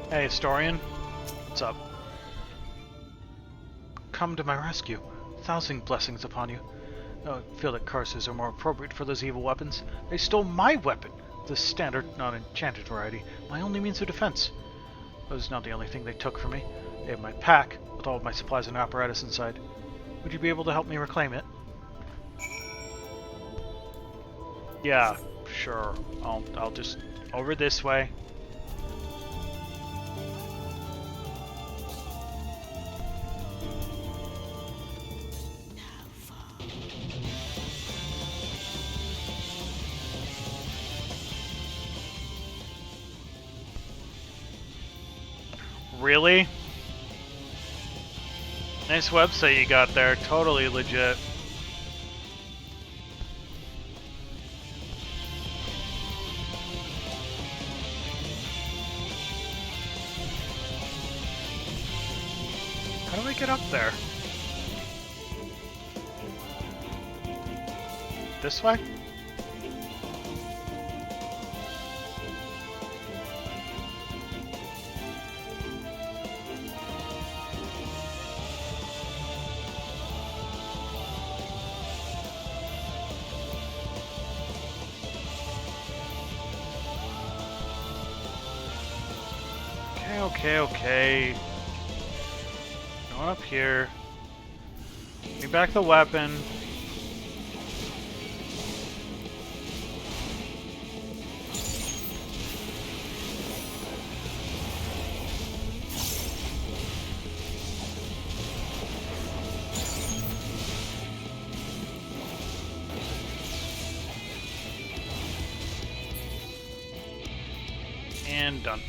Hey, historian. What's up? Come to my rescue. 1,000 blessings upon you. I feel that curses are more appropriate for those evil weapons. They stole my weapon! The standard, non-enchanted variety. My only means of defense. It was not the only thing they took from me. They have my pack, with all of my supplies and apparatus inside. Would you be able to help me reclaim it? Yeah, sure. I'll just... over this way. Really? Nice website you got there. Totally legit. How do I get up there? This way? Okay. Going up here. Give me back the weapon. And done.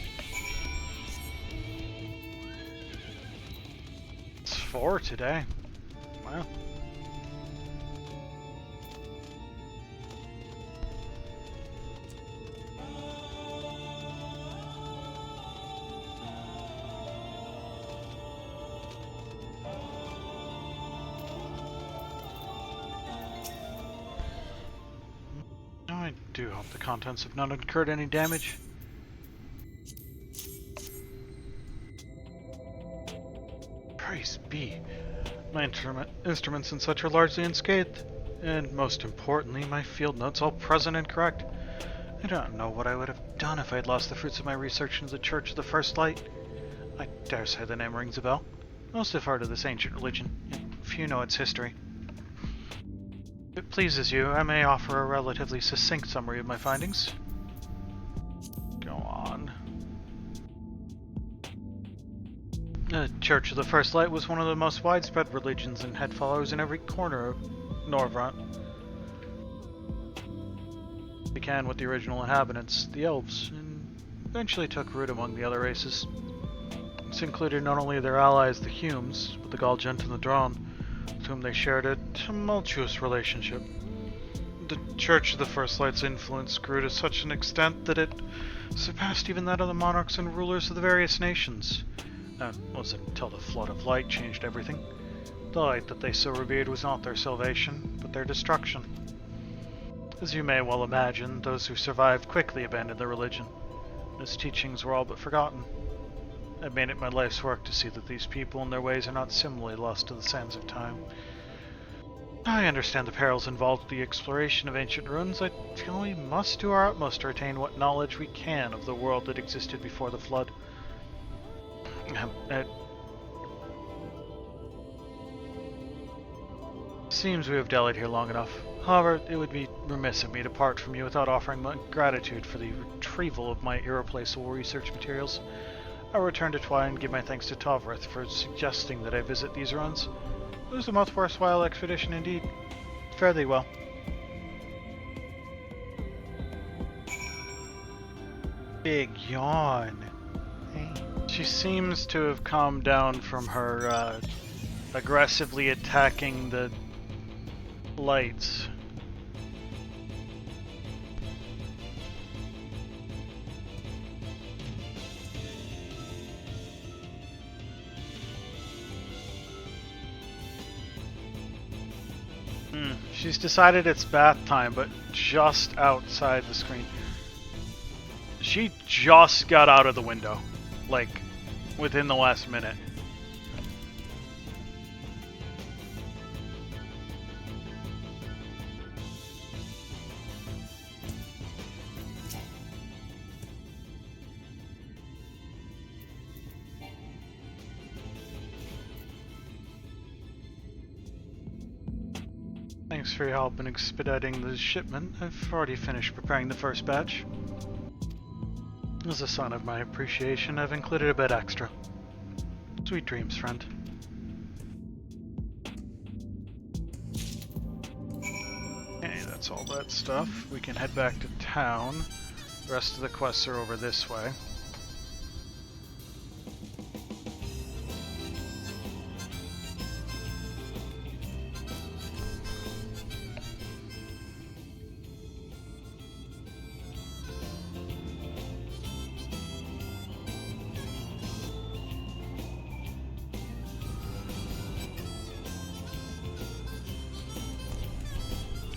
4 today. Wow. I do hope the contents have not incurred any damage. Praise be. My instruments and such are largely unscathed, and most importantly, my field notes all present and correct. I don't know what I would have done if I had lost the fruits of my research into the Church of the First Light. I dare say the name rings a bell. Most have heard of this ancient religion, and few know its history. If it pleases you, I may offer a relatively succinct summary of my findings. Go on. The Church of the First Light was one of the most widespread religions and had followers in every corner of Norvrant. It began with the original inhabitants, the elves, and eventually took root among the other races. This included not only their allies, the Humes, but the Galgent and the Drawn, with whom they shared a tumultuous relationship. The Church of the First Light's influence grew to such an extent that it surpassed even that of the monarchs and rulers of the various nations. That wasn't until the flood of light changed everything. The light that they so revered was not their salvation, but their destruction. As you may well imagine, those who survived quickly abandoned their religion. Its teachings were all but forgotten. I've made it my life's work to see that these people and their ways are not similarly lost to the sands of time. I understand the perils involved with the exploration of ancient ruins. I feel we must do our utmost to retain what knowledge we can of the world that existed before the flood. It seems we have dallied here long enough. However, it would be remiss of me to part from you without offering my gratitude for the retrieval of my irreplaceable research materials. I'll return to Twy and give my thanks to Tovrith for suggesting that I visit these ruins. It was a most worthwhile expedition indeed. Fare thee well. Big yawn. Hey. She seems to have calmed down from her aggressively attacking the lights. She's decided it's bath time, but just outside the screen. She just got out of the window. like, within the last minute. Thanks for your help in expediting the shipment. I've already finished preparing the first batch. As a sign of my appreciation, I've included a bit extra. Sweet dreams, friend. Okay, that's all that stuff. We can head back to town. The rest of the quests are over this way.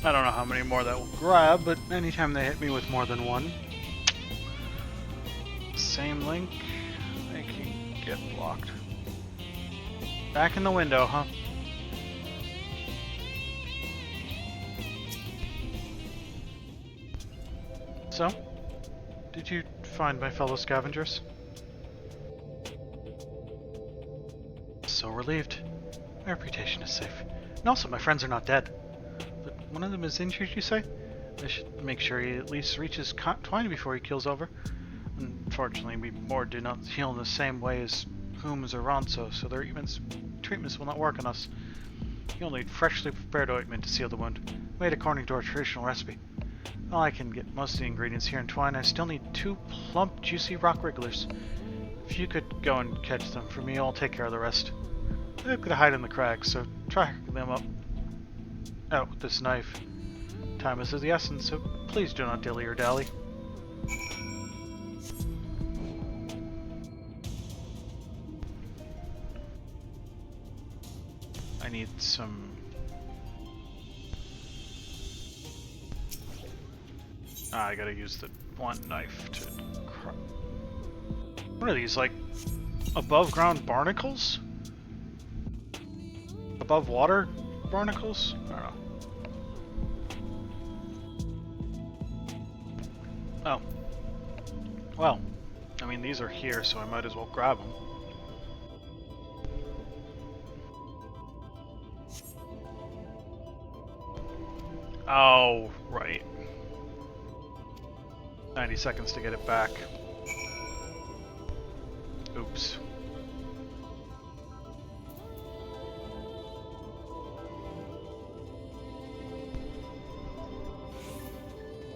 I don't know how many more that will grab, but anytime they hit me with more than one. Same link, they can get blocked. Back in the window, huh? So, did you find my fellow scavengers? So relieved. My reputation is safe. And also, my friends are not dead. But one of them is injured, you say? I should make sure he at least reaches Twine before he keels over. Unfortunately, we more do not heal in the same way as Hooms or Ronso, so their treatments will not work on us. You'll need freshly prepared ointment to seal the wound, made according to our traditional recipe. While I can get most of the ingredients here in Twine, I still need 2 plump, juicy rock wrigglers. If you could go and catch them for me, I'll take care of the rest. They're going to hide in the cracks, so track them up. Out with this knife. Time is of the essence, so please do not dilly or dally. I need some... I gotta use the blunt knife to... What are these, like, above ground barnacles? Above water barnacles? I don't know. Oh. Well, I mean, these are here, so I might as well grab them. Oh, right. 90 seconds to get it back. Oops.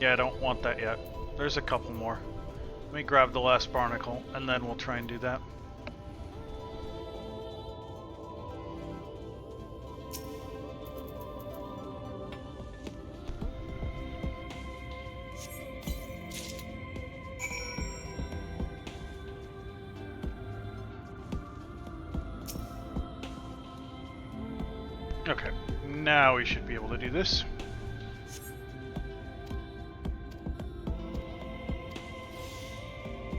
Yeah, I don't want that yet. There's a couple more. Let me grab the last barnacle, and then we'll try and do that. Okay, now we should be able to do this.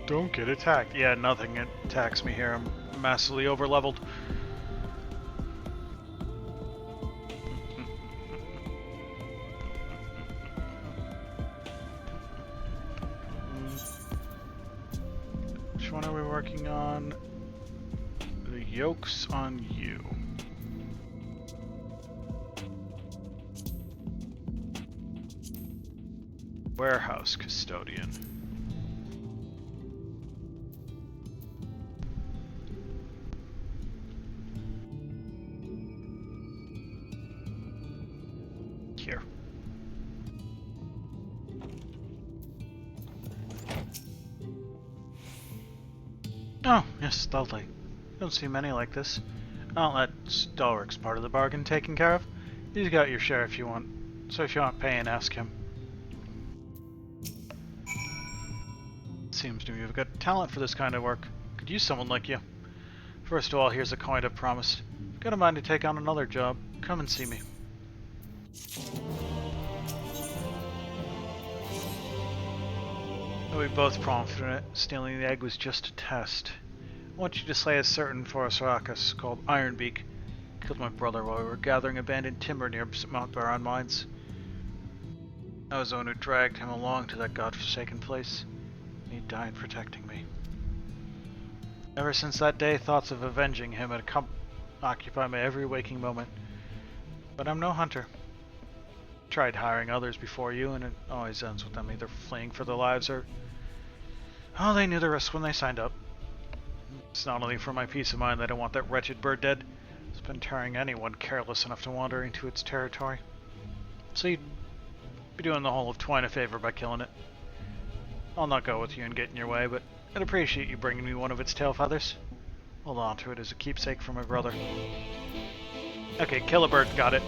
Don't get attacked. Yeah, nothing attacks me here. I'm massively overleveled. Which one are we working on? The yoke's on you. Warehouse custodian. Here. Oh, yes, lovely. Don't see many like this. I'll let Stalrick's part of the bargain taken care of. He's got your share if you want. So if you want paying, ask him. Seems to me you've got talent for this kind of work. Could use someone like you. First of all, here's a coin I promised. If you've got a mind to take on another job, come and see me. We both prompted it. Stealing the egg was just a test. I want you to slay a certain Forest Rackus called Ironbeak. Killed my brother while we were gathering abandoned timber near Mount Baron mines. I was the one who dragged him along to that godforsaken place. He died protecting me. Ever since that day, thoughts of avenging him had occupy my every waking moment. But I'm no hunter. Tried hiring others before you, and it always ends with them either fleeing for their lives or... Oh, they knew the risk when they signed up. It's not only for my peace of mind that I want that wretched bird dead. It's been tearing anyone careless enough to wander into its territory. So you'd be doing the whole of Twine a favor by killing it. I'll not go with you and get in your way, but I'd appreciate you bringing me one of its tail feathers. Hold on to it as a keepsake for my brother. Okay, kill a bird, got it.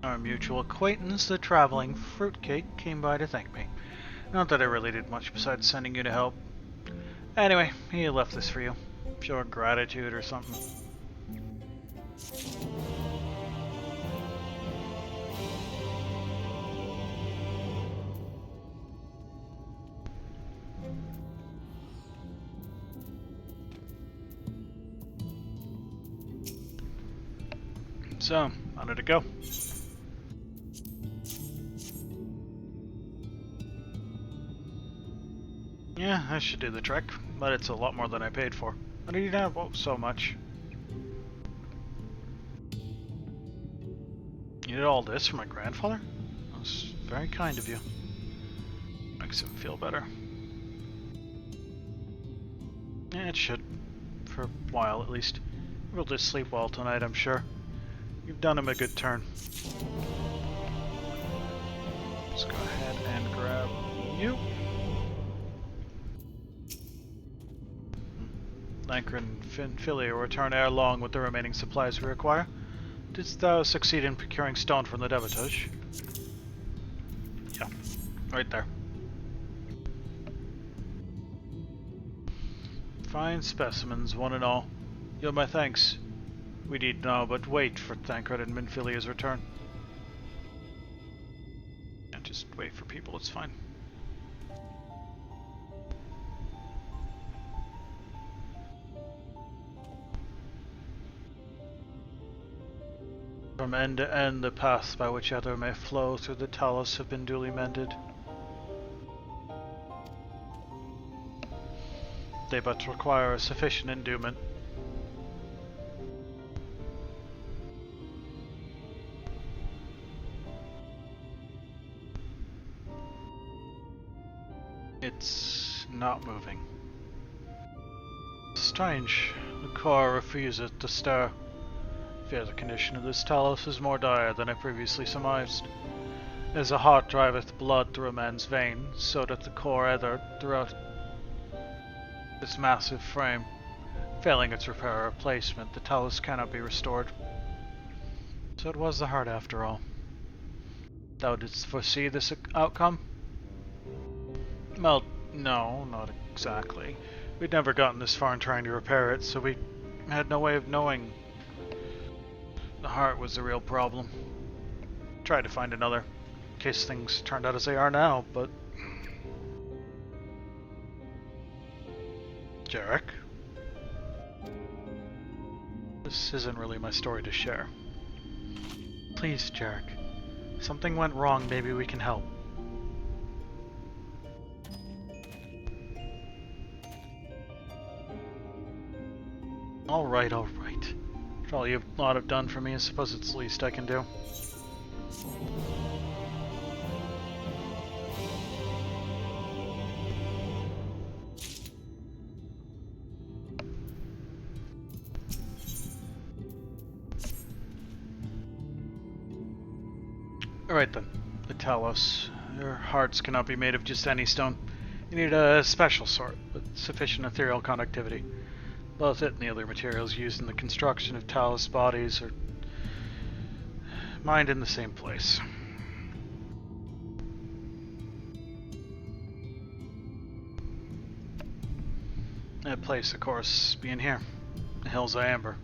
Our mutual acquaintance, the traveling fruitcake, came by to thank me. Not that I really did much besides sending you to help. Anyway, he left this for you. Show her gratitude or something. So, how did it go? Yeah, I should do the trek, but it's a lot more than I paid for. I need to have so much. You did all this for my grandfather? That was very kind of you. Makes him feel better. Yeah, it should. For a while, at least. We'll just sleep well tonight, I'm sure. You've done him a good turn. Let's go ahead and grab you. Lancre and Finfilia will return ere long with the remaining supplies we require. Didst thou succeed in procuring stone from the Devatage? Yeah, right there. Fine specimens, one and all. Yield my thanks. We need now but wait for Thancred and Minfilia's return. Yeah, just wait for people, it's fine. From end to end, the paths by which Ether may flow through the talus have been duly mended. They but require a sufficient endowment. It's not moving. Strange. The core refuses to stir. Fear the condition of this talus is more dire than I previously surmised. As a heart driveth blood through a man's vein, so doth the core ether throughout its massive frame. Failing its repair or replacement, the talus cannot be restored. So it was the heart after all. Thou didst foresee this outcome? Well, no, not exactly. We'd never gotten this far in trying to repair it, so we had no way of knowing the heart was the real problem. Tried to find another, in case things turned out as they are now, but... Jarek? This isn't really my story to share. Please, Jarek. Something went wrong, maybe we can help. Alright, alright. For all you've not have done for me, I suppose it's the least I can do. Alright then, the Talos. Your hearts cannot be made of just any stone. You need a special sort, with sufficient ethereal conductivity. Both it and the other materials used in the construction of Talos bodies are mined in the same place. That place, of course, being here, the Hills of Amber.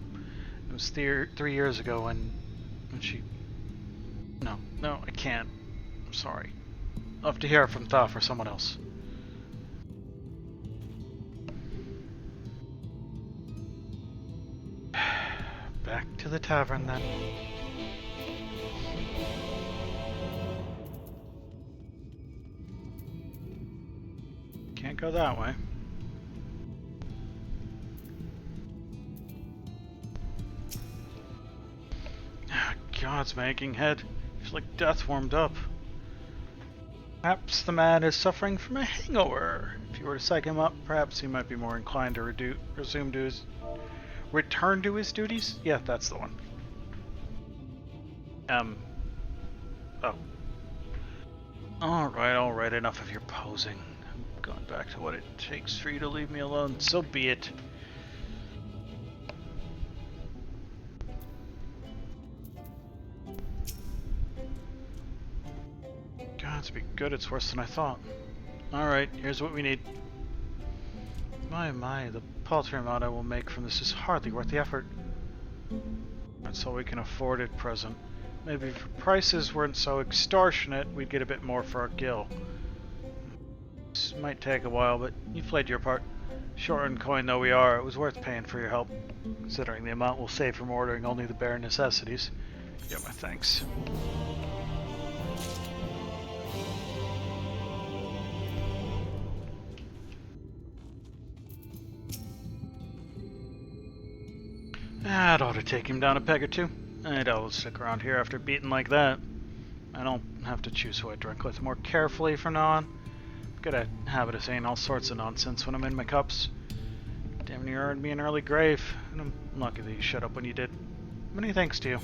It was 3 years ago when she No, no, I can't. I'm sorry. I'll have to hear it from Thoth or someone else. Back to the tavern, then. Can't go that way. God's my aching head. It's like death warmed up. Perhaps the man is suffering from a hangover. If you were to psych him up, perhaps he might be more inclined to return to his duties? Yeah, that's the one. Oh. Alright, enough of your posing. I'm going back to what it takes for you to leave me alone. So be it. God, to be good, it's worse than I thought. Alright, here's what we need. My, the paltry amount I will make from this is hardly worth the effort. That's all we can afford at present. Maybe if prices weren't so extortionate, we'd get a bit more for our gill. This might take a while, but you played your part. Short on coin though we are, it was worth paying for your help. Considering the amount we'll save from ordering only the bare necessities. Yeah, my thanks. That ought to take him down a peg or two. I doubt he'll stick around here after beating like that. I don't have to choose who I drink with more carefully from now on. I've got a habit of saying all sorts of nonsense when I'm in my cups. Damn near earned me an early grave, and I'm lucky that you shut up when you did. Many thanks to you.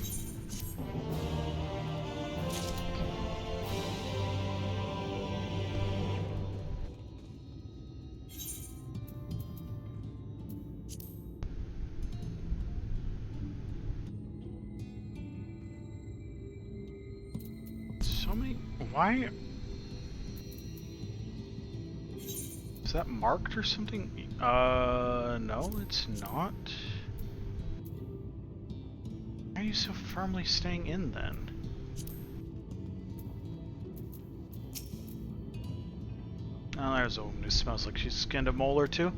So many... Why... Is that marked or something? No, it's not. Why are you so firmly staying in then? Oh, there's a woman who smells like she's skinned a mole or two.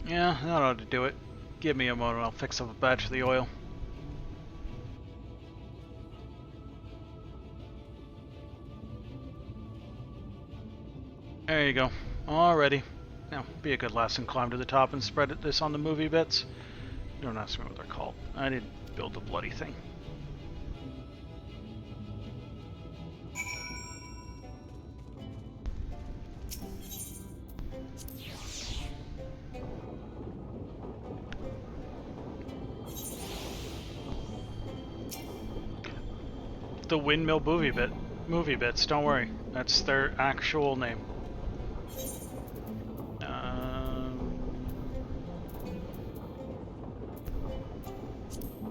Yeah, that ought to do it. Give me a moment, I'll fix up a batch of the oil. There you go. Alrighty. Now, be a good lass and climb to the top and spread this on the movie bits. Don't ask me what they're called. I didn't build the bloody thing. The windmill movie bits, don't worry. That's their actual name.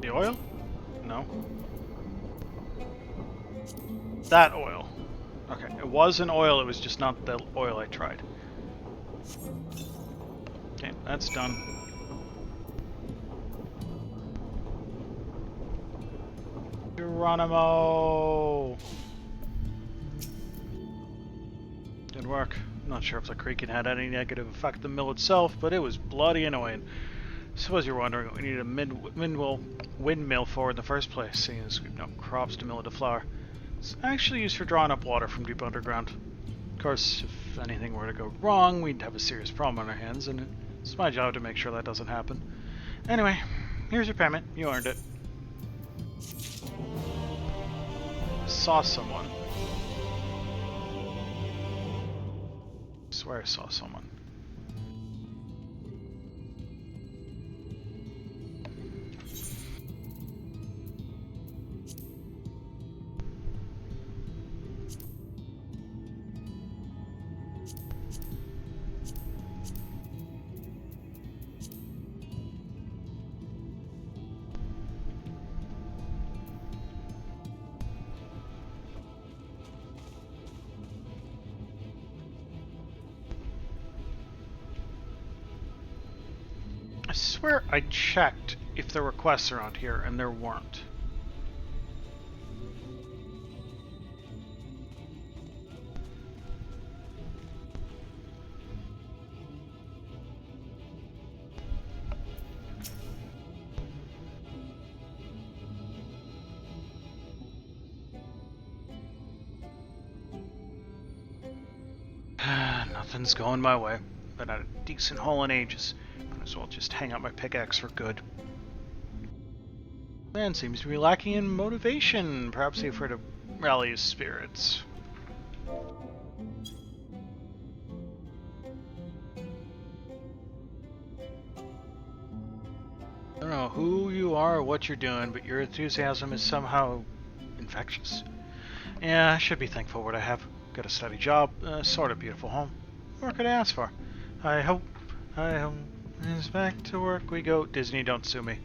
The oil? No. That oil. Okay, it was an oil, it was just not the oil I tried. Okay, that's done. Geronimo! Good work. I'm not sure if the creaking had any negative effect on the mill itself, but it was bloody annoying. Suppose you're wondering what we needed a windmill for in the first place, seeing as we've no crops to mill into flour. It's actually used for drawing up water from deep underground. Of course, if anything were to go wrong, we'd have a serious problem on our hands, and it's my job to make sure that doesn't happen. Anyway, here's your payment. You earned it. Saw someone. I swear I saw someone. swear I checked if there were quests around here, and there weren't. Nothing's going my way. Been at a decent haul in ages. Might as well just hang out my pickaxe for good. Man seems to be lacking in motivation. Perhaps he's afraid to rally his spirits. I don't know who you are or what you're doing, but your enthusiasm is somehow infectious. Yeah, I should be thankful for what I have. Got a steady job, a sort of beautiful home. What could I ask for? I hope. It's back to work we go. Disney, don't sue me.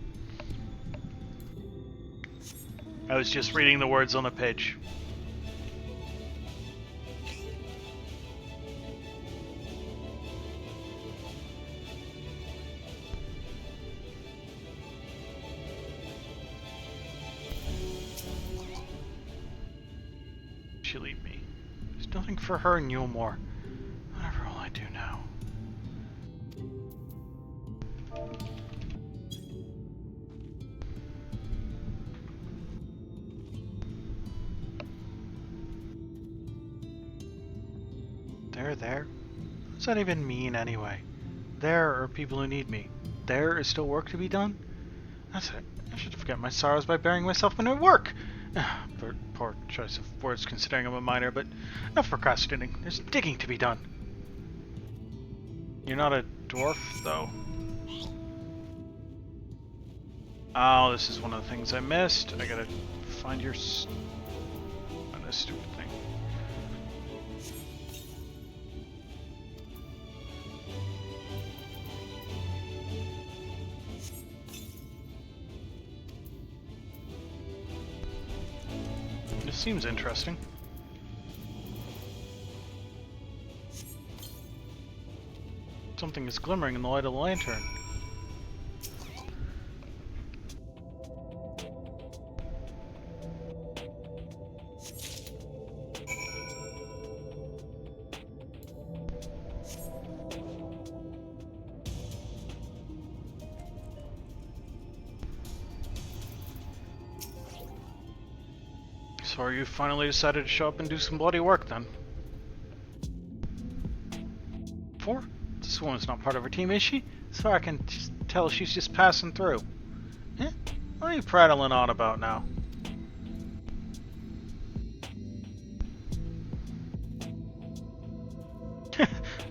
I was just reading the words on the page. She'll leave me. There's nothing for her in Yulmore. Whatever will I do now? There? What does that even mean anyway? There are people who need me. There is still work to be done? That's it. I should forget my sorrows by burying myself in my work. Poor choice of words considering I'm a minor, but enough procrastinating. There's digging to be done. You're not a dwarf, though. Oh, this is one of the things I missed. I gotta find your... Oh, this stupid thing. This seems interesting. Something is glimmering in the light of the lantern. So you finally decided to show up and do some bloody work then? Four? This woman's not part of her team, is she? So I can tell she's just passing through. Eh? What are you prattling on about now?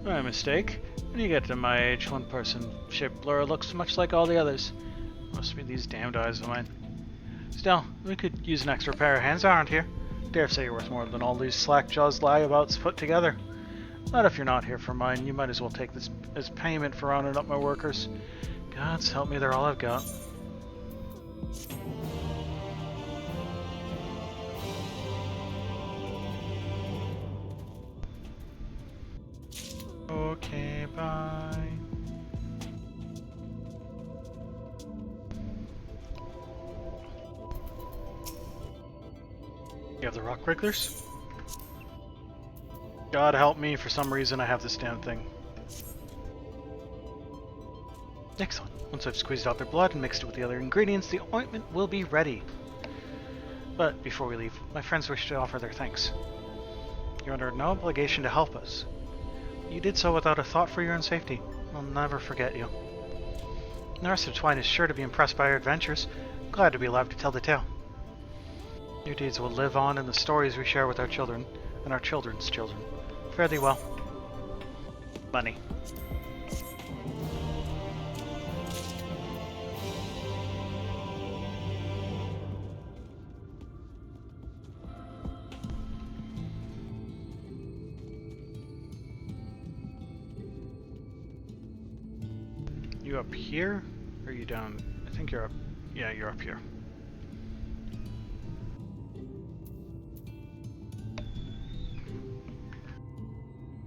My mistake. When you get to my age, one person shaped blur looks much like all the others. Must be these damned eyes of mine. Still, we could use an extra pair of hands around here. Dare say you're worth more than all these slack-jaws liabouts put together. But if you're not here for mine, you might as well take this as payment for rounding up my workers. Gods help me, they're all I've got. Okay, bye. You have the rock wrigglers? God help me, for some reason I have this damn thing. Excellent. Once I've squeezed out their blood and mixed it with the other ingredients, the ointment will be ready. But before we leave, my friends wish to offer their thanks. You're under no obligation to help us. You did so without a thought for your own safety. I'll never forget you. The rest of Twine is sure to be impressed by our adventures. Glad to be alive to tell the tale. Your deeds will live on in the stories we share with our children, and our children's children. Fare thee well. Money. You up here? Or are you down? I think you're up. Yeah, you're up here.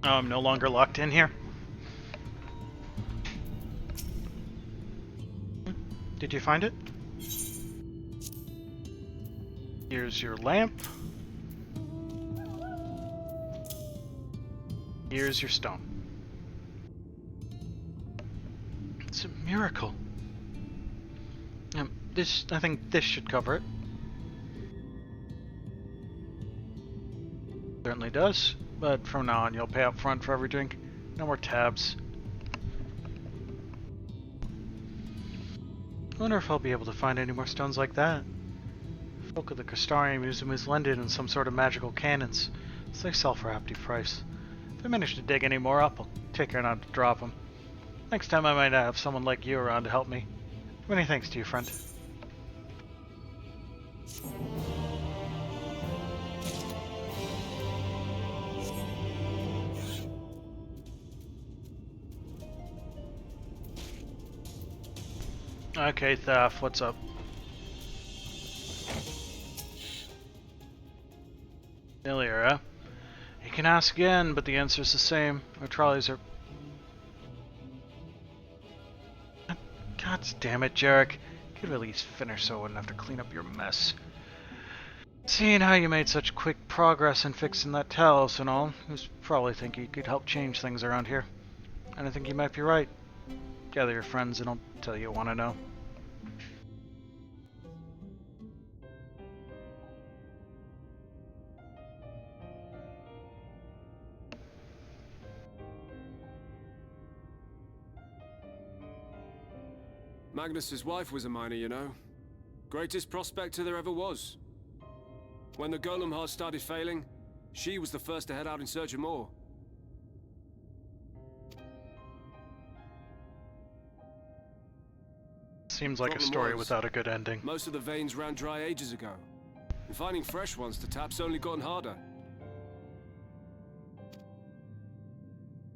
Oh, I'm no longer locked in here. Did you find it? Here's your lamp. Here's your stone. It's a miracle. I think this should cover it. Certainly does, but from now on you'll pay up front for every drink. No more tabs. I wonder if I'll be able to find any more stones like that. Folk of the Crystarium use them as lended in some sort of magical cannons, so they sell for a hefty price. If I manage to dig any more up, I'll take care not to drop them. Next time I might have someone like you around to help me. Many thanks to you, friend. Okay, Thaf, what's up? Familiar, huh? You can ask again, but the answer's the same. Our trolleys are... God damn it, Jarek. You could at least finish so I wouldn't have to clean up your mess. Seeing how you made such quick progress in fixing that talos and all, you probably think you could help change things around here. And I think you might be right. Gather your friends and I'll tell you what you want to know. Magnus's wife was a miner, you know. Greatest prospector there ever was. When the golem heart started failing, she was the first to head out in search of more. Seems like a story without a good ending. Most of the veins ran dry ages ago, and finding fresh ones to tap's only gotten harder.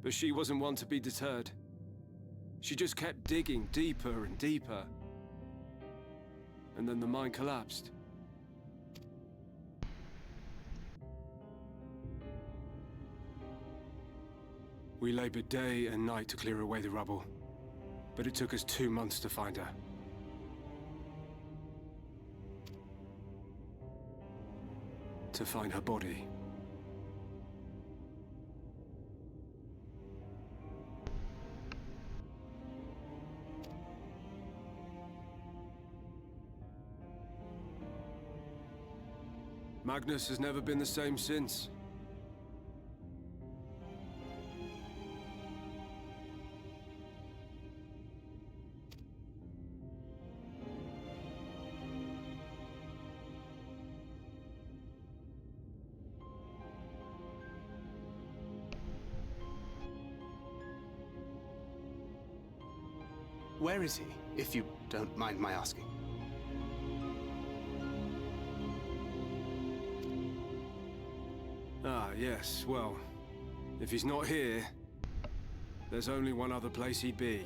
But she wasn't one to be deterred. She just kept digging deeper and deeper. And then the mine collapsed. We labored day and night to clear away the rubble, but it took us 2 months to find her. To find her body. Magnus has never been the same since. Where is he, if you don't mind my asking? Ah, yes, well, if he's not here, there's only one other place he'd be.